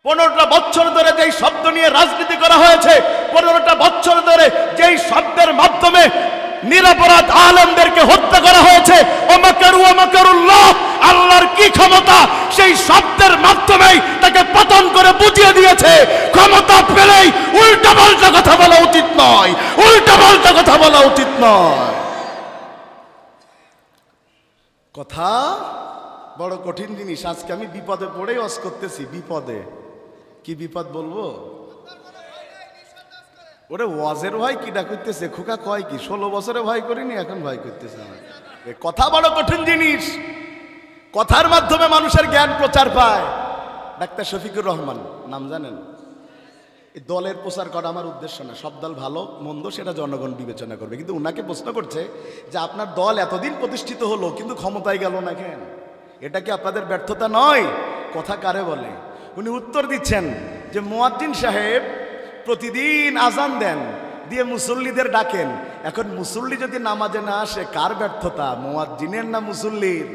15টা বছর ধরে যেই শব্দ নিয়ে রাজনীতি করা হয়েছে, 15টা বছর ধরে যেই শব্দের মাধ্যমে নিরপরাধ আলেমদেরকে হত্যা করা হয়েছে, ওমাকারু ওমাকারুল্লাহ, আল্লাহর কি ক্ষমতা, সেই শব্দের মাধ্যমেই তাকে পতন করে বুঝিয়ে দিয়েছে। ক্ষমতা পেলেই উল্টাপাল্টা কথা বলা উচিত নয়, উল্টাপাল্টা কথা বলা উচিত নয়। কথা বড় কঠিন জিনিস। আজকে আমি বিপদে পড়েই ওয়াজ করতেছি। বিপদে কি বিপদ বলবো? ওরে ওয়াজের ভয় কি ডাকতেছে, খোকা কয় কি 16 বছরে ভয় করিনি, এখন ভয় করতেছে আমার। কথা বড় কঠিন জিনিস। কথার মাধ্যমে মানুষের জ্ঞান প্রচার পায়। ডাক্তার শফিকুর রহমান নাম জানেন? এই দলের প্রচার করা আমার উদ্দেশ্য না, সব দল ভালো মন্দ সেটা জনগণ বিবেচনা করবে, কিন্তু উনাকে প্রশ্ন করছে যে আপনার দল এতদিন প্রতিষ্ঠিত হলো কিন্তু ক্ষমতায় গেল না কেন? এটা কি আপনাদের ব্যর্থতা নয়? কথা কারে বলে? উনি উত্তর দিচ্ছেন যে মুয়াজ্জিন সাহেব প্রতিদিন আজান দেন, দিয়ে মুসল্লিদের ডাকেন। এখন মুসল্লি যদি নামাজে না আসে কার ব্যর্থতা, মুয়াজ্জিনের না মুসল্লির?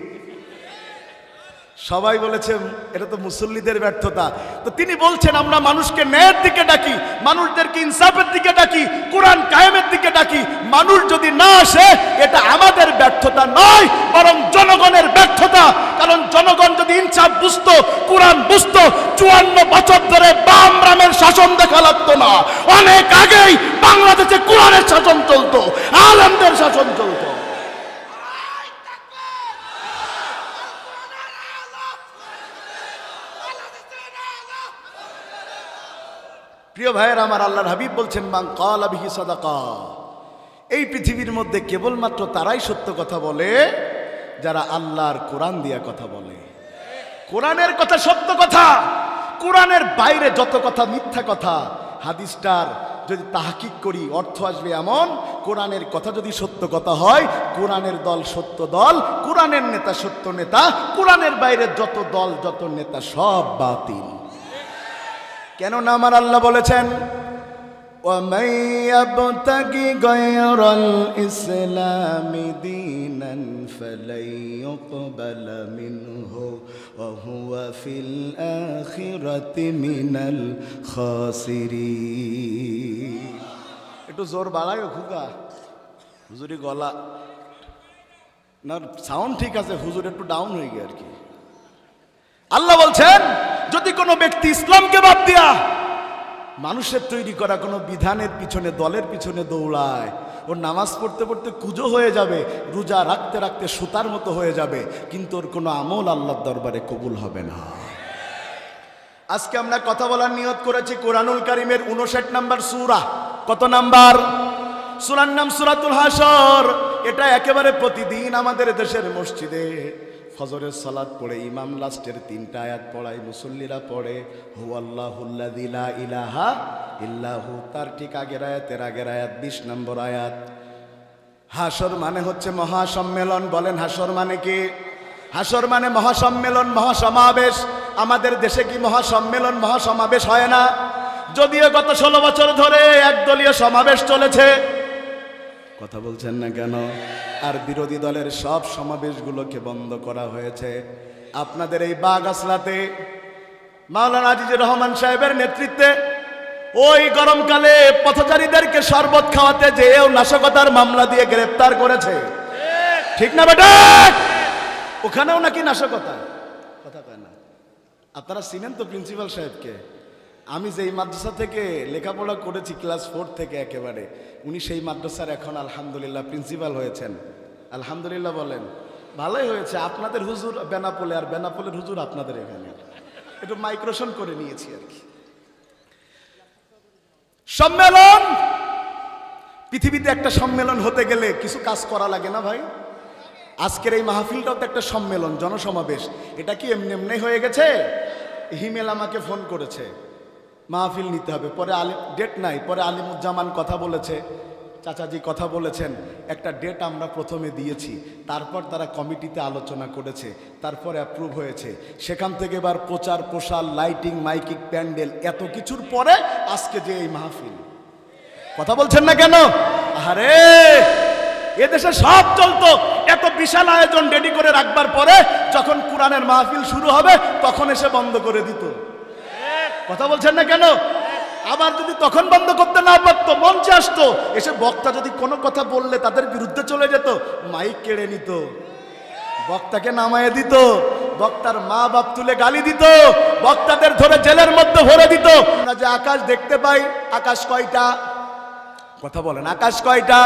সবাই বলেছে এটা তো মুসল্লিদের ব্যর্থতা। তো তিনি বলছেন আমরা মানুষকে ন্যায়ের দিকে ডাকি, মানুষদেরকে ইনসাফের দিকে ডাকি, কোরআন কায়েমের দিকে ডাকি। মানুষ যদি না আসে এটা আমাদের ব্যর্থতা নয়, বরং জনগণের ব্যর্থতা। কারণ জনগণ যদি ইনসাফ বুঝতো, কোরআন বুঝতো, 54 বছর ধরে বাম রামের শাসন দেখা লাগতো না। অনেক আগেই বাংলাদেশে কোরআনের শাসন চলতো, আলেমদের শাসন চলতো। প্রিয় ভাইয়ের আমার, আল্লাহর হাবিব বলছেন মান ক্বালা বিহি সাদাকা। এই পৃথিবীর মধ্যে কেবলমাত্র তারাই সত্য কথা বলে যারা আল্লাহর কোরআন দিয়া কথা বলে। কোরআনের কথা সত্য কথা, কোরআনের বাইরে যত কথা মিথ্যা কথা। হাদিসটার যদি তাহকিক করি অর্থ আসবে এমন, কোরআনের কথা যদি সত্য কথা হয়, কোরআনের দল সত্য দল, কোরআনের নেতা সত্য নেতা, কোরআনের বাইরে যত দল যত নেতা সব বাতিল। কেন না আমার আল্লাহ বলেছেন ওয়ামান ইয়াবতাগি গায়রাল ইসলামি দীনান ফালাই ইউকবালা মিনহু ওয়া হুয়া ফিল আখিরাতি মিনাল খাসিরিন। একটু জোর বাড়ায়ও খুকা, হুজুরি গলা না সাউন্ড ঠিক আছে, হুজুর একটু ডাউন হয়ে গিয়ে আর কি। আল্লাহ বলছেন যদি কোনো ব্যক্তি ইসলামকে বাদ দিয়া মানুষের তৈরি করা কোনো বিধানের পিছনে দলের পিছনে দৌড়ায়, ওর নামাজ পড়তে পড়তে কুজো হয়ে যাবে, রোজা রাখতে রাখতে সুতার মতো হয়ে যাবে, কিন্তু ওর কোনো আমল আল্লাহর দরবারে কবুল হবে না। আজকে আমরা কথা বলার নিয়ত করেছি কোরআনুল কারীমের 59 নম্বর সূরা। কত নাম্বার? সূরার নাম সূরাতুল হাসর। এটা একেবারে প্রতিদিন আমাদের দেশের মসজিদে ফজরের সালাত পড়ে ইমাম লাস্টের 3টা আয়াত পড়ায়, মুসল্লিরা পড়ে হুয়াল্লাহুল্লাযী লা ইলাহা ইল্লাহু। তার ঠিক আগের আয়াতের আগের আয়াত 20 নম্বর আয়াত। হাসর মানে হচ্ছে মহাসম্মেলন। বলেন হাসর মানে কি? হাসর মানে মহাসম্মেলন, মহাসমাবেশ। আমাদের দেশে কি মহাসম্মেলন মহাসমাবেশ হয় না? যদিও গত 16 বছর ধরে একদলীয় সমাবেশ চলেছে। কথা বলছেন না কেন? আর বিরোধী দলের সব সমাবেশগুলোকে বন্ধ করা হয়েছে। আপনাদের এই বাগাসলাতে মাওলানা আজিজুর রহমান সাহেবের নেতৃত্বে ওই গরমকালে পথচারীদেরকে শরবত খাওয়াতে যেও নাশকতার মামলা দিয়ে গ্রেফতার করেছে, ঠিক না বেটা? ওখানেও নাকি নাশকতা। কথা কয় না। আপনারা চিনেন তো প্রিন্সিপাল সাহেবকে? আমি যেই মাদ্রাসা থেকে লেখাপড়া করেছি ক্লাস 4 থেকে একেবারে, উনি সেই মাদ্রাসার এখন আলহামদুলিল্লাহ প্রিন্সিপাল হয়েছেন। আলহামদুলিল্লাহ বলেন। ভালোই হয়েছে। আপনাদের হুজুর বেনাপোলে, আর বেনাপোলের হুজুর আপনাদের এখানে। একটু মাইক্রোশন করে নিয়েছি আর কি। সম্মেলন, পৃথিবীতে একটা সম্মেলন হতে গেলে কিছু কাজ করা লাগে না ভাই? আজকের এই মাহফিলটাও তো একটা সম্মেলন, জনসমাবেশ। এটা কি এমনি এমনি হয়ে গেছে? হিমেল আমাকে ফোন করেছে, মাহফিল নিতে হবে, পরে ডেট নাই, পরে আলিমুজ্জামান কথা বলেছে, চাচাজি কথা বলেছেন, একটা ডেট আমরা প্রথমে দিয়েছি, তারপর তারা কমিটিতে আলোচনা করেছে, তারপর অ্যাপ্রুভ হয়েছে। সেখান থেকে এবার প্রচার প্রসার, লাইটিং, মাইকিং, প্যান্ডেল, এত কিছুর পরে আজকে যে এই মাহফিল। কথা বলছেন না কেন? আরে এদেশে সব চলতো, এত বিশাল আয়োজন রেডি করে রাখবার পরে যখন কোরআনের মাহফিল শুরু হবে তখন এসে বন্ধ করে দিত। কথা বলছেন না কেন? আবার যদি তখন বন্ধ করতে না পারতো, মঞ্চে আসতো, এসে বক্তা যদি কোনো কথা বললে তাদের বিরুদ্ধে চলে যেত, মাইক কেড়ে নিত, বক্তাকে নামায়ে দিত, বক্তার মা বাপ তুলে গালি দিত, বক্তাদের ধরে জেলের মধ্যে ভরে দিত। আমরা যে আকাশ দেখতে পাই, আকাশ কয়টা? কথা বলেন, আকাশ কয়টা?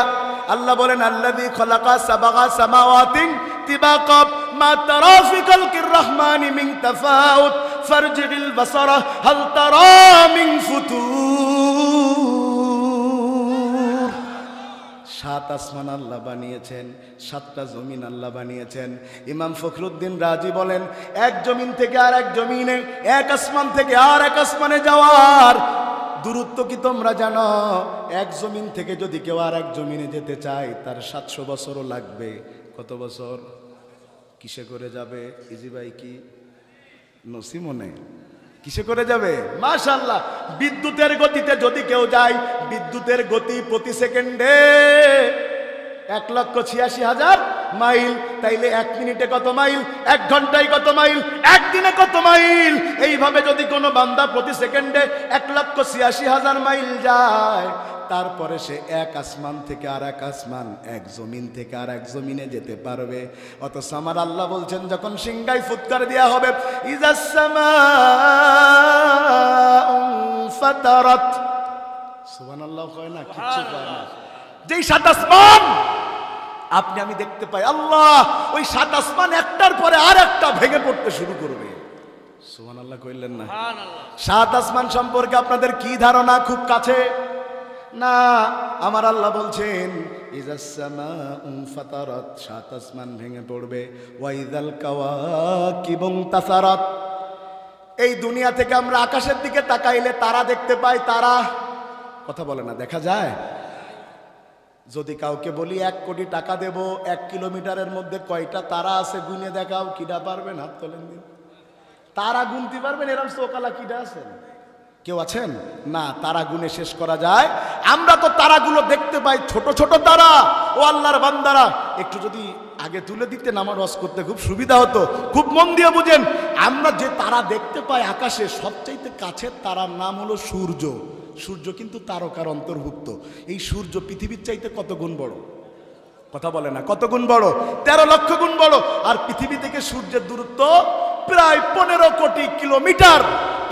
আল্লাহ বলেন আল্লাযী খালাকা সাবগা সামাওয়াতিন তিবাকা মা তারা ফি খালকির রহমানি মিন তাফাউত ফারজিল বাসারা হাল তারা মিন ফুতুর। সাত আসমান আল্লাহ বানিয়েছেন, সাতটা জমিন আল্লাহ বানিয়েছেন। ইমাম ফখরুদ্দিন রাজি বলেন, এক জমিন থেকে আর এক জমিনে, এক আসমান থেকে আর এক আসমানে যাওয়ার দূরত্ব কি তোমরা জানো? এক জমিন থেকে যদি কেউ আর এক জমিনে যেতে চায় তার 700 বছরও লাগবে। কত বছর? কিসে করে যাবে? ইজি ভাই কি নসিমনে কিসে করে যাবে? মাশাআল্লাহ, বিদ্যুতের গতিতে যদি কেউ যায়, বিদ্যুতের গতি প্রতি সেকেন্ডে 1,86,000 মাইল। তাইলে 1 মিনিটে কত মাইল? 1 ঘন্টায় কত মাইল? 1 দিনে কত মাইল? এইভাবে যদি কোনো বান্দা প্রতি সেকেন্ডে 1,86,000 মাইল যায়, তারপরে সে এক আসমান থেকে আর এক আসমান, এক জমিন থেকে আর এক জমিনে যেতে পারবে। অথচ আমার আল্লাহ বলছেন, যখন সিংহায় ফুৎকার দেয়া হবে, ইজাস সামাউ ফাতারাত, সুবহানাল্লাহ কয় না, কিচ্ছু কয় না, যেই সাত আসমান আপনি আমি দেখতে পাই, আল্লাহ ওই সাত আসমান একটার পরে আর একটা ভেঙে পড়তে শুরু করবে। সুবহানাল্লাহ কইলেন না? সাত আসমান সম্পর্কে আপনাদের কি ধারণা? খুব কাছে না। আমার আল্লাহ বলছেন ইজাস সামাউ ফাতারাত, সাত আসমান ভেঙে পড়বে। ওয়াইদাল কাওয়াকিবু তাসারাত, এই দুনিয়া থেকে আমরা আকাশের দিকে তাকাইলে তারা দেখতে পাই। তারা, কথা বলে না, দেখা যায়? যদি কাউকে বলি 1 কোটি টাকা দেব, 1 কিলোমিটারের মধ্যে কয়টা তারা আছে গুনে দেখাও, কিডা পারবেন? হাত তোলেন দিন। তারা গুনতে পারবেন? এরকম চোকালা কিডা আছেন? কেউ আছেন? না, তারা গুনে শেষ করা যায়? আমরা তো তারাগুলো দেখতে পাই, ছোট ছোট তারা। ও আল্লাহর বান্দারা, একটু যদি আগে তুলে দিতেন আমার ওয়াজ করতে খুব সুবিধা হতো। খুব মন দিয়ে বুঝেন, আমরা যে তারা দেখতে পাই আকাশে, সবচাইতে কাছের তারার নাম হলো সূর্য। সূর্য কিন্তু তারকার অন্তর্ভুক্ত। এই সূর্য পৃথিবীর চাইতে কত গুণ বড়? কথা বলে না, কত গুণ বড়? 13 লক্ষ গুণ বড়। আর পৃথিবী থেকে সূর্যের দূরত্ব প্রায় 15 কোটি কিলোমিটার।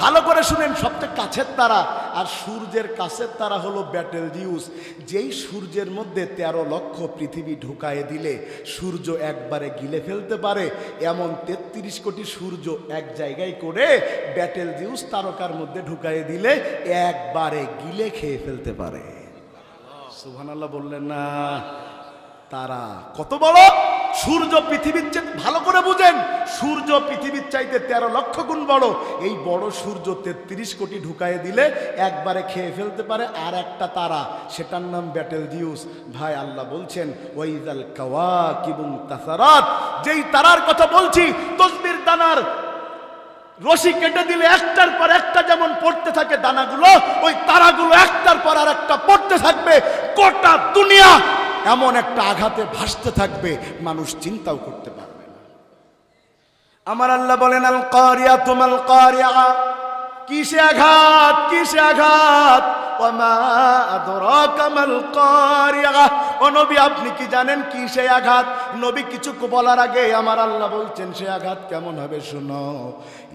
ভালো করে শুনেন, সবচেয়ে কাছের তারা আর সূর্যের কাছের তারা হলো ব্যাটেলজিউস। যেই সূর্যের মধ্যে 13 লক্ষ পৃথিবী ঢুকায়ে দিলে সূর্য একবারে গিলে ফেলতে পারে, এমন 33 কোটি সূর্য এক জায়গায় করে ব্যাটেলজিউস তারকার মধ্যে ঢুকায়ে দিলে একবারে গিলে খেয়ে ফেলতে পারে। সুবহানাল্লাহ বললেন না? তারা কত বড়? সূর্য পৃথিবীর চেয়ে, ভালো করে বুঝেন, সূর্য পৃথিবীর চাইতে 13 লক্ষ গুণ বড়। এই বড় সূর্য 33 কোটি ঢুকায়ে দিলে একবারে খেয়ে ফেলতে পারে আর একটা তারা, সেটার নাম ব্যাটেলজিউস। ভাই আল্লাহ বলছেন ওয়াইজাল কাওয়াকিবু তাসারাত, যেই তারার কথা বলছি, তসবির দানার রশি কেটে দিলে একটার পর একটা যেমন পড়তে থাকে দানাগুলো, ওই তারাগুলো একটার পর আর একটা পড়তে থাকবে। গোটা দুনিয়া এমন একটা আঘাতে ভাসতে থাকবে, মানুষ চিন্তাও করতে পারবে না। আমার আল্লাহ বলেন আল কারিয়াতু মাল কারিয়া, কিসে আঘাত, কিসে আঘাত? ওয়া মা আদরাকা মাল কারিয়া, ও নবী আপনি কি জানেন কি সেই আঘাত? নবী কিছু বলার আগে আমার আল্লাহ বলছেন সে আঘাত কেমন হবে শুনো।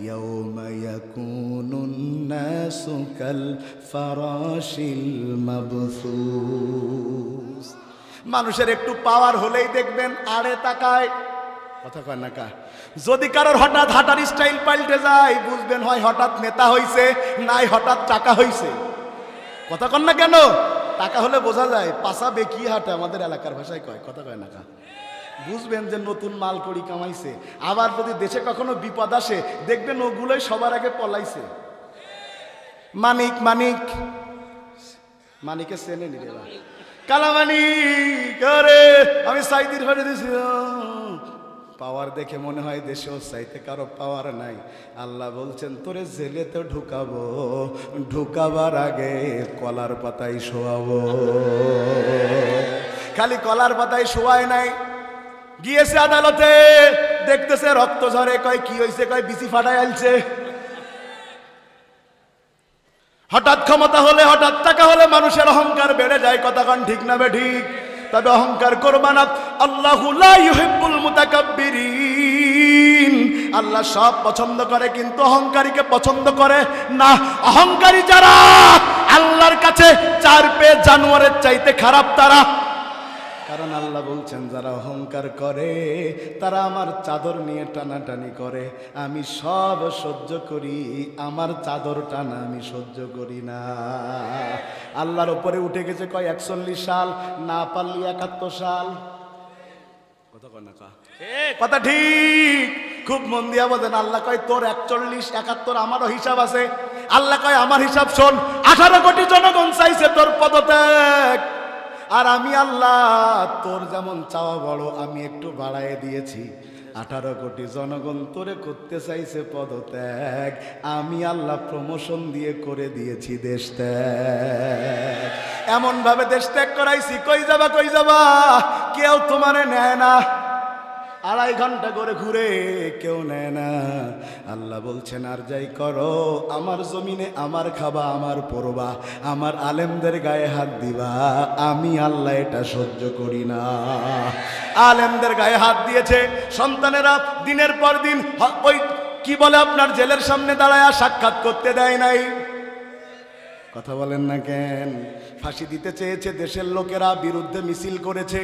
ইয়াউমা ইয়াকুনুন নাসু কাল ফারাশিল মাবসুস, মানুষের একটু পাওয়ার হলেই দেখবেন আড়ে তাকায়। কথা কয় না কা? যদি কারোর হঠাৎ হাঁটার স্টাইল পাল্টে যায়, বুঝবেন হয় হঠাৎ নেতা হইছে, নাই হঠাৎ টাকা হইছে। কথা কন না কেন? টাকা হলে বোঝা যায়, পাশা বেঁকিয়ে হাঁটে আমাদের এলাকার ভাষায় কয়। কথা কয় না কা? বুঝবেন যে নতুন মাল করি কামাইছে। আবার যদি দেশে কখনো বিপদ আসে, দেখবেন ওগুলোই সবার আগে পলাইছে। মানিক, মানিক, মানিকে চেনে নি রে? কালামানিক, আরে আমি সাইদির ঘরে দিছি। পাওয়ার দেখে মনে হয় দেশেও চাইতে কারো পাওয়ার নাই। আল্লাহ বলছেন তোরে জেলে তো ঢুকাবো, ঢুকাবার আগে কলার পাতায় শোয়াবো। খালি কলার পাতায় শোয়ায় নাই, গিয়েছে আদালতে, দেখতেছে রক্ত ঝরে, কয় কি হয়েছে? কয় বিচি ফাটাই আলছে। হঠাৎ ক্ষমতা হলে, হঠাৎ টাকা হলে মানুষের অহংকার বেড়ে যায়। কথা কন ঠিক না বেঠিক? তবে অহংকার করবা না। আল্লাহু লা ইউহিব্বুল মুতাকাব্বিরিন, আল্লাহ সব পছন্দ করে কিন্তু অহংকারীকে পছন্দ করে না। অহংকারী যারা আল্লাহর কাছে চার পেয়ে জানোয়ারের চাইতে খারাপ তারা। কারণ আল্লাহ বলছেন যারা অহংকার করে তারা আমার চাদর নিয়ে টানাটানি করে, আমি সব সহ্য করি, আমার চাদর টানা আমি সহ্য করি না। আল্লাহর উপরে উঠে গেছে কয় 41 সাল, না পারলি 71 সাল। কথা কয় না কা? কথা ঠিক, খুব মন দিয়া বোঝেন। আল্লাহ কয় তোর 41 71, আমারও হিসাব আছে। আল্লাহ কয় আমার হিসাব শোন, 18 কোটি জনগণ চাইছে তোর পদত্যাগ, আর আমি আল্লাহ তোর যেমন চাওয়া বড় আমি একটু বাড়ায় দিয়েছি। 18 কোটি জনগণ তোরে করতে চাইছে পদত্যাগ, আমি আল্লাহ প্রমোশন দিয়ে করে দিয়েছি দেশ ত্যাগ। এমন ভাবে দেশ ত্যাগ করাইছি, কই যাবা কই যাবা, কেউ তোমারে নেয় না। 2.5 ঘন্টা করে ঘুরে কেউ নেয় না। আল্লাহ বলছেন আর যাই করো, আমার জমিনে আমার খাবা, আমার পরবা, আমার আলেমদের গায়ে হাত দিবা, আমি আল্লাহ এটা সহ্য করি না। আলেমদের গায়ে হাত দিয়েছে, সন্তানেরা দিনের পর দিন ওই কি বলে আপনার জেলের সামনে দাঁড়ায় সাক্ষাৎ করতে দেয় নাই। কথা বলেন না কেন? ফাঁসি দিতে চেয়েছে, দেশের লোকেরা বিরুদ্ধে মিছিল করেছে,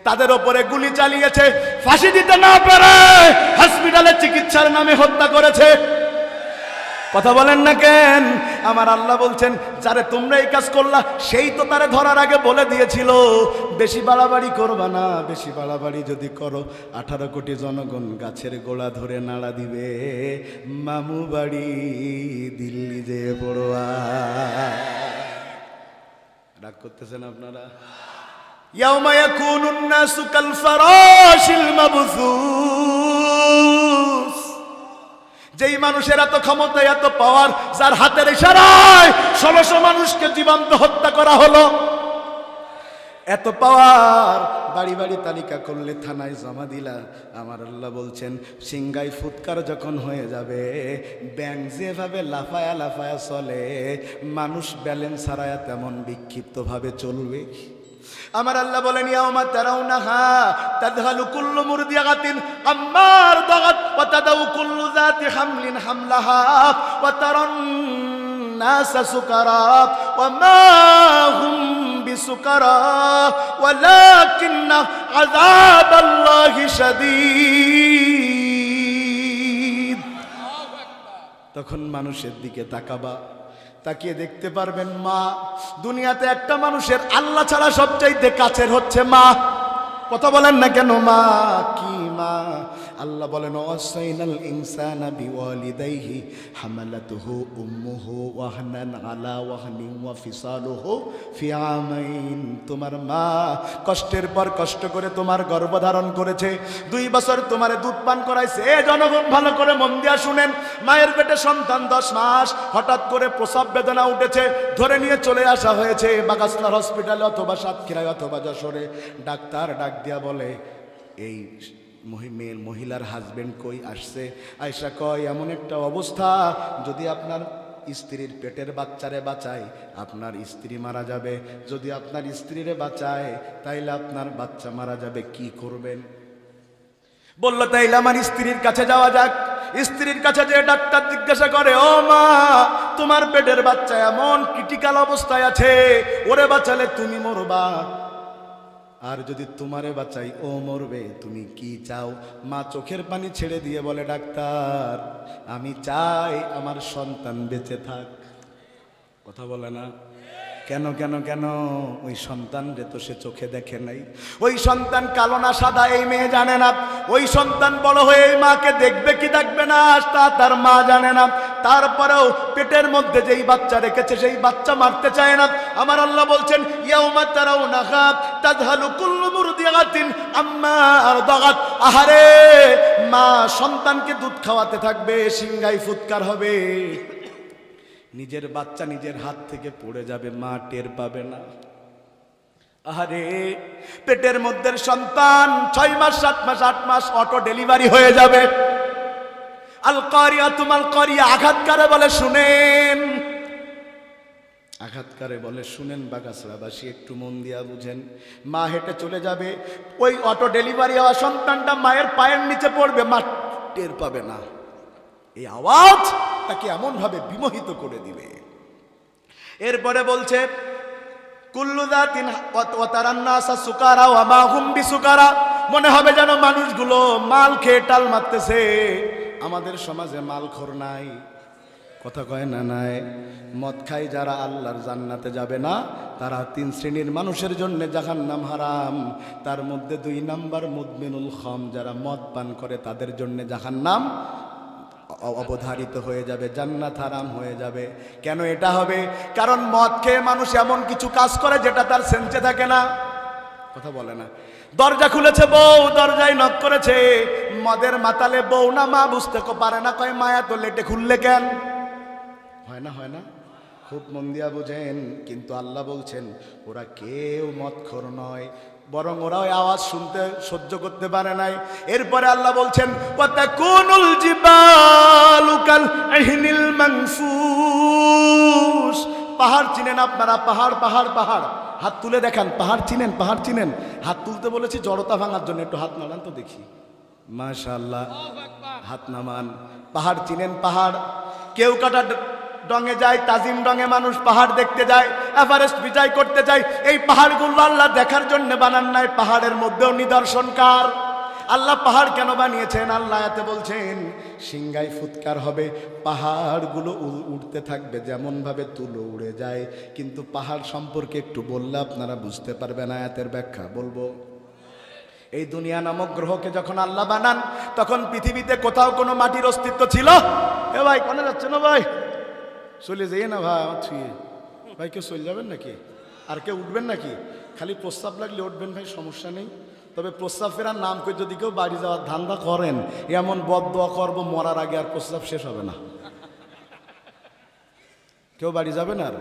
তাদের ওপরে গুলি চালিয়েছে, ফাঁসি দিতে না পেরে হসপিটালে চিকিৎসার নামে হত্যা করেছে। কথা বলেন না কেন? আমার আল্লাহ বলছেন যারে তোমরা এই কাজ করলা সেই তো তারে ধরার আগে বলে দিয়েছিল বেশি বাড়াবাড়ি করবা না, বেশি বাড়াবাড়ি যদি করো 18 কোটি জনগণ গাছের গোড়া ধরে নাড়া দিবে, মামু বাড়ি দিল্লি যে পড়ুয়া। রাগ করতেছেন আপনারা? ইয়াউমা ইয়াকুনুন নাসু কাল ফারাশিল মাবসুস, যেই মানুষের এত ক্ষমতা এত পাওয়ার, যার হাতের ইশারায় 1600 মানুষকে জীবন্ত হত্যা করা হলো, এত পাওয়ার, বাড়ি বাড়ি তালিকা করলে থানায় জমা দিলা। আমার আল্লাহ বলছেন সিংগাই ফুৎকার যখন হয়ে যাবে, ব্যাংক যেভাবে লাফায়া লাফায়া চলে, মানুষ ব্যালেন্স হারায়া তেমন বিক্ষিপ্তভাবে চলবে। আমার আল্লাহ বলেন ইয়াউমা তারাউনাহা তাযহালু কুল্লু মুরদিআতিন আম্মা আরদাগাত ওয়া তাদাউ কুল্লু যাতি হামলিন হামলাহা ওয়া তারান নাসা সুকারা ওয়া মা হুম বিসুকারা ওয়ালাকিন্না আযাবাল্লাহি শাদীদ। তখন মানুষের দিকে তাকাবা, তাকিয়ে দেখতে পারবেন মা, দুনিয়াতে একটা মানুষের আল্লাহ ছাড়া সবচাইতে কাছের হচ্ছে মা। কথা বলেন না কেন? মা কি মা? আল্লাহ বলেন ওয়াসাইনাল ইনসানা বিওয়ালিদাইহি হামালাতুহু উম্মুহু ওয়াহনান আলা ওয়াহনিন ওয়া ফিসালুহু ফি আমাইন। তোমার মা কষ্টের পর কষ্ট করে তোমার গর্ভধারণ করেছে, 2 বছর তোমারে দুধ পান করাইছে। এ জনগণ ভালো করে মন দিয়া শুনেন, মায়ের পেটে সন্তান 10 মাস, হঠাৎ করে প্রসব বেদনা উঠেছে, ধরে নিয়ে চলে আসা হয়েছে বাগাসনার হসপিটালে অথবা সাতক্ষীরায় অথবা যশোরে। ডাক্তার ডাক দিয়া বলে এই মহিলার হাজবেন্ড কই? আসছে, আয়সা কয় এমন একটা অবস্থা, যদি আপনার স্ত্রীর পেটের বাচ্চারে বাঁচায় আপনার স্ত্রী মারা যাবে, যদি আপনার স্ত্রীরে বাঁচায় তাইলে আপনার বাচ্চা মারা যাবে, কি করবেন? বলল তাইলে আমার স্ত্রীর কাছে যাওয়া যাক। স্ত্রীর কাছে যে ডাক্তার জিজ্ঞাসা করে ও মা তোমার পেটের বাচ্চা এমন ক্রিটিক্যাল অবস্থায় আছে, ওরে বাঁচালে তুমি মরবা, আর যদি তোমারে বাঁচাই ও মরবে, তুমি কি চাও? মা চোখের পানি ছেড়ে দিয়ে বলে ডাক্তার আমি চাই আমার সন্তান বেঁচে থাক। কথা বলে না কেন? কেন কেন? ওই সন্তান রে তো সে চোখে দেখে নাই, ওই সন্তান কালো না সাদা এই মেয়ে জানে না, ওই সন্তান বড় হয়ে এই মাকে দেখবে কি দেখবে না তা তার মা জানে না, তারপরেও পেটের মধ্যে যেই বাচ্চা রেখেছে সেই বাচ্চা মারতে চায় না। আমার আল্লাহ বলছেন ইয়াউমা তারাউনাহা তাযহালু কুল্লু মুরদিআতিন আম্মা আরদাগাত। আহারে মা সন্তানকে দুধ খাওয়াতে থাকবে, সিংগাই ফুৎকার হবে, নিজের বাচ্চা নিজের হাত থেকে পড়ে যাবে, মা টের পাবে না। আরে পেটের মধ্যে সন্তান 6 মাস 7 মাস 8 মাস অটো ডেলিভারি হয়ে যাবে। আল কারিয়া তুমাল কারিয়া, আঘাত কারে বলে শুনেন? সাক্ষাৎকারে বলে, শুনেন বাগাসরাবাসী, একটু মন দিয়া বুঝেন। মা হেঁটে চলে যাবে, ওই অটো ডেলিভারি হওয়া সন্তানটা মায়ের পায়ের নিচে পড়বে, মা টের পাবে না। এই আওয়াজ তাকে এমন ভাবে বিমোহিত করে দিবে। এরপরে বলছে, কুল্লু যাতিন ওয়া তারান নাসা সুকারা ওয়া মা হুম বিসুকারা, মনে হবে যেন মানুষগুলো মাল খেয়ে টাল মারতেছে। আমাদের সমাজে মালখোর নাই, কথা কয় না নাই? মদ খাই যারা আল্লাহর জান্নাতে যাবে না, তারা 3 শ্রেণীর মানুষের জন্য জাহান্নাম হারাম। তার মধ্যে 2 নাম্বার মুদমিনুল খাম, যারা মদ পান করে তাদের জন্য জাহান্নাম অবধারিত হয়ে যাবে, জান্নাত হারাম হয়ে যাবে। কেন এটা হবে? কারণ মদ খেয়ে মানুষ এমন কিছু কাজ করে যেটা তার সেন্সে থাকে না, কথা বলে না। দরজা খুলেছে বউ, দরজায় নক করেছে, মদের মাতালে বউ না মা বুঝতে পারে না, কয় মায়া তো লেটে খুললে কেন? হয় না, হয় না? খুব মন দিয়া বুঝেন। কিন্তু আল্লাহ বলছেন ওরা কেউ মদখোর নয়, বরং ওরা ওই আওয়াজ শুনতে সহ্য করতে পারে নাই। এরপরে আল্লাহ বলছেন, ওয়াতাকুনুল জিবালু কাল আহিনিল মানফুস। পাহাড় চিনেন আপনারা? পাহাড় পাহাড় পাহাড়, হাত তুলে দেখান। পাহাড় চিনেন? পাহাড় চিনেন? হাত তুলতে বলেছি জড়তা ভাঙার জন্য, একটু হাত নাড়ান তো দেখি। মাশাআল্লাহ, হাত নামান। পাহাড় চিনেন? পাহাড় কেউ কাটা ডঙে যায়, তাজিম ডঙে মানুষ পাহাড় দেখতে যায়, এভারেস্ট বিজয় করতে যায়। এই পাহাড়গুলো আল্লাহ দেখার জন্য বানান নাই। পাহাড়ের মধ্যেও নিদর্শনকার। আল্লাহ পাহাড় কেন বানিয়েছেন? আল্লাহ এতে বলছেন, সিংগাই ফুৎকার হবে, পাহাড়গুলো উড়তে থাকবে যেমন ভাবে তুলো উড়ে যায়। কিন্তু পাহাড় সম্পর্কে একটু বললে আপনারা বুঝতে পারবেন। আয়াতের ব্যাখ্যা বলবো। এই দুনিয়া নামক গ্রহকে যখন আল্লাহ বানান, তখন পৃথিবীতে কোথাও কোনো মাটির অস্তিত্ব ছিল? এ ভাই কোনে যাচ্ছে না ভাই? চলে যাই না ভাই, আমার ছুঁয়ে ভাই। কেউ চলে যাবেন নাকি? আর কেউ উঠবেন নাকি? খালি প্রস্তাব লাগলে উঠবেন ভাই, সমস্যা নেই। তবে প্রস্তাব ফেরার নাম করে যদি কেউ বাড়ি যাওয়ার ধান্দা করেন, এমন বদদোয়া করবো মরার আগে আর প্রস্তাব শেষ হবে না। কেউ বাড়ি যাবেন? আর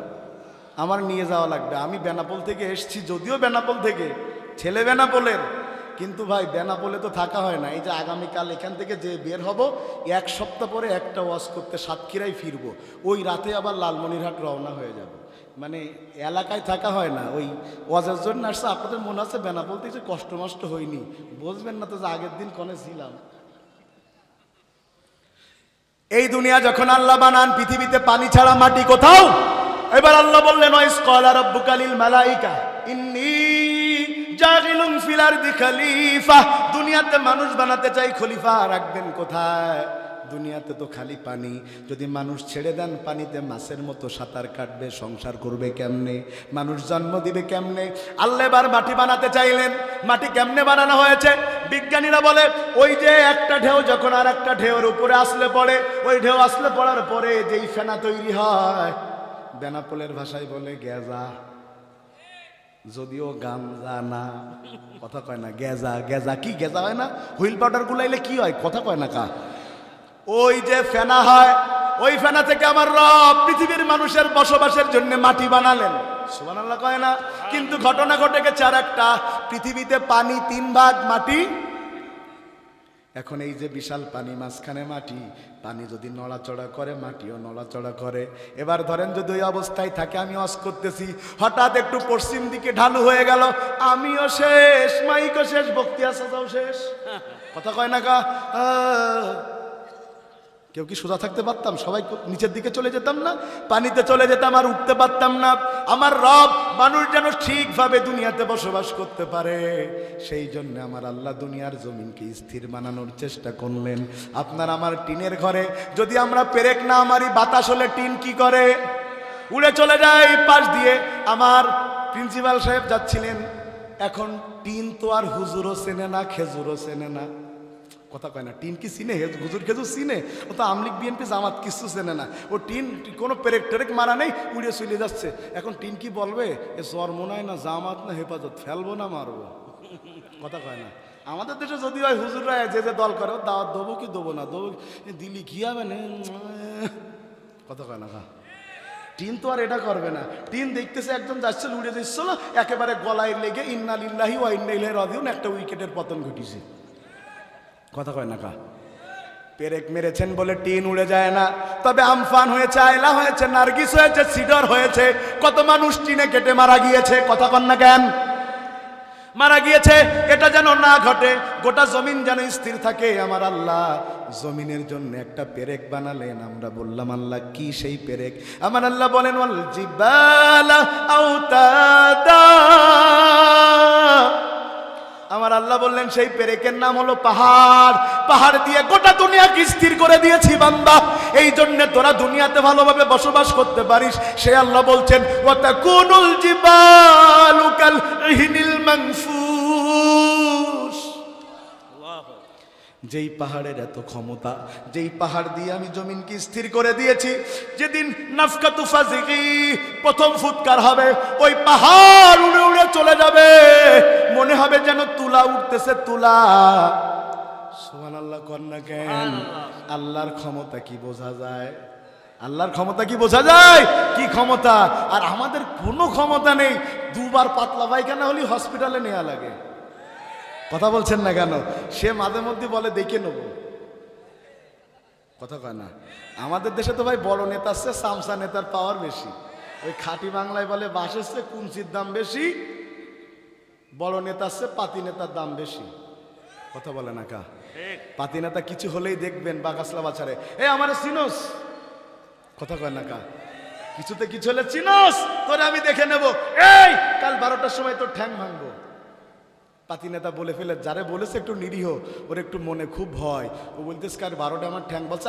আমার নিয়ে যাওয়া লাগবে। আমি বেনাপোল থেকে এসছি, যদিও বেনাপোল থেকে, ছেলে বেনাপোলের, কিন্তু ভাই বেনাপোলে তো থাকা হয় না। এই যে আগামীকাল এখান থেকে যে বের হব, 1 সপ্তাহ পরে একটা ওয়াজ করতে সাতক্ষীরায় ফিরবো, ওই রাতে আবার লালমনিরহাট রওনা হয়ে যাব। মানে এলাকায় থাকা হয় না। ওই ওয়াজের জন্য আসছে। আপনাদের মনে আছে বেনাপোল থেকে কষ্ট মষ্ট হয়নি, বুঝবেন না তো যে আগের দিন কনে ছিলাম। এই দুনিয়া যখন আল্লাহ বানান, পৃথিবীতে পানি ছাড়া মাটি কোথাও। এবার আল্লাহ বললেন, ওয়াইস ক্বালা রাব্বুকা লিল মালাইকা ইন্নী জাগিলুন ফিল আরদি খলিফা। দুনিয়াতে মানুষ বানাতে চাই, খলিফা রাখবেন কোথায়? দুনিয়াতে তো খালি পানি। যদি মানুষ ছেড়ে দেন পানিতে মাছের মতো সাঁতার কাটবে, সংসার করবে কেমনে? মানুষ জন্ম দিবে কেমনে? আল্লাহ এবার মাটি বানাতে চাইলেন। মাটি কেমনে বানানো হয়েছে? বিজ্ঞানীরা বলে, ওই যে একটা ঢেউ যখন আর একটা ঢেউর উপরে আসলে পড়ে, ওই ঢেউ আসলে পড়ার পরে যেই ফেনা তৈরি হয়, বেনাপোলের ভাষায় বলে গেজা। যদিও গাঞ্জা না, কথা কয় না, গেজা। গেজা কি? গেজা হয় না? হুইল পাউডার গুলাইলে কি হয়? কথা কয় না কা? ওই যে ফেনা হয়, ওই ফেনা থেকে আমার রব পৃথিবীর মানুষের বসবাসের জন্য মাটি বানালেন। সুবহানাল্লাহ কয় না? কিন্তু ঘটনা ঘটে গেছে আর একটা, পৃথিবীতে পানি 3 ভাগ, মাটি। এখন এই যে বিশাল পানি, মাঝখানে মাটি, পানি যদি নড়াচড়া করে, মাটিও নড়াচড়া করে। এবার ধরেন যদি ওই অবস্থায় থাকে, আমি ওয়াজ করতেছি, হঠাৎ একটু পশ্চিম দিকে ঢালু হয়ে গেল, আমিও শেষ, মাইকও শেষ, বক্তিয়া সাজাও শেষ। কথা কয় না কা? কেউ কি সোজা থাকতে পারতাম? সবাই নিচের দিকে চলে যেতাম না? পানিতে চলে যেতাম, আর উঠতে পারতাম না। আমার রব মানুষ যেন ঠিকভাবে দুনিয়াতে বসবাস করতে পারে, সেই জন্য আমার আল্লাহ দুনিয়ার জমিনকে স্থির বানানোর চেষ্টা করলেন। আপনার আমার টিনের ঘরে যদি আমরা পেরেক না মারি, বাতাস হলে টিন কি করে? উড়ে চলে যায় পাশ দিয়ে। আমার প্রিন্সিপাল সাহেব যাচ্ছিলেন, এখন টিন তো আর হুজুরও চেনে না, খেজুরও চেনে না। কথা কয় না? টিন কি চিনে? হুজুর খেজুর চিনে? ও তো আমলিগ বিএনপি জামাত কিছু চেনে না। ও টিন কোনো পেরেক টেরেক মারা নেই, উড়ে চলে যাচ্ছে। এখন টিন কি বলবে? এ চরমোনায় না জামাত না হেফাজত, ফেলবো না মারবো? কথা কয় না? আমাদের দেশে যদি হয় হুজুররা যে যে দল করে, দাওয়াত দেবো কি দেবো না দেবো, দিলি কি হবে না? কথা কয় না? টিন তো আর এটা করবে না। টিন দেখতেছে একজন যাচ্ছে, উড়ে যাচ্ছিল, একেবারে গলায় লেগে ইন্না লিল্লাহি ওয়া ইন্না ইলাইহি রাজিউন, একটা উইকেটের পতন ঘটিছে। কথা কয় না কা? পেরেক মেরেছেন বলে টিন উড়ে যায় না, তবে আমফান হয়েছে, আয়লা হয়েছে, নার্গিস হয়েছে, সিডর হয়েছে, কত মানুষ টিনে কেটে মারা গিয়েছে, কথা কন না কেন? মারা গিয়েছে, এটা যেন না ঘটে, গোটা জমিন যেন স্থির থাকে। আমার আল্লাহ জমিনের জন্য একটা পেরেক বানালেন। আমরা বললাম আল্লাহ কি সেই পেরেক? আমার আল্লাহ বলেন ওয়াল জিবালা আওতাদা। আমার আল্লাহ বললেন সেই পেরেকের নাম হলো পাহাড়। পাহাড় দিয়ে গোটা দুনিয়াকে স্থির করে দিয়েছি বান্দা, এই জন্য তোরা দুনিয়াতে ভালোভাবে বসবাস করতে পারিস। সে আল্লাহ বলছেন ওয়া তাকুনুল জিবালু কাল ইহনিল মানফুস। যেই পাহাড়ের এত ক্ষমতা, যেই পাহাড় দিয়ে আমি জমিনকে স্থির করে দিয়েছি, যেদিন নাফকাতু ফাজিগি প্রথম ফুৎকার হবে, ওই পাহাড় উড়ে উড়ে চলে যাবে, মনে হবে যেন তুলা উঠতেছে, তুলা। সুবহানাল্লাহ কর না কেন? আল্লাহর ক্ষমতা কি বোঝা যায়? আল্লাহর ক্ষমতা কি বোঝা যায়? কি ক্ষমতা! আর আমাদের কোনো ক্ষমতা নেই। দুবার পাতলা পায়খানা হলে হসপিটালে নেওয়া লাগে। কথা বলছেন না কেন? সে মাঝে মধ্যে বলে দেখে নেব, কথা কয় না। আমাদের দেশে তো ভাই বড় নেতা আসছে, সামসা নেতার পাওয়ার বেশি। ওই খাঁটি বাংলায় বলে বাস এসছে কুঞ্চির দাম বেশি, বড় নেতা আসছে পাতি নেতার দাম বেশি। কথা বলে না কা? পাতি নেতা কিছু হলেই দেখবেন বাগাসলা বাছারে, এ আমার চিনোস, কথা কয় না কা? কিছুতে কিছু হলে চিনোস, তোরে আমি দেখে নেব, এই কাল 12টার সময় তোর ঠ্যাং ভাঙবো। পাতি নেতা বলে ফেলে, যারে বলেছে একটু নিরীহ, ওর একটু মনে খুব ভয়, ও বলতেছে কার 12টা আমার ঠ্যাং বলছে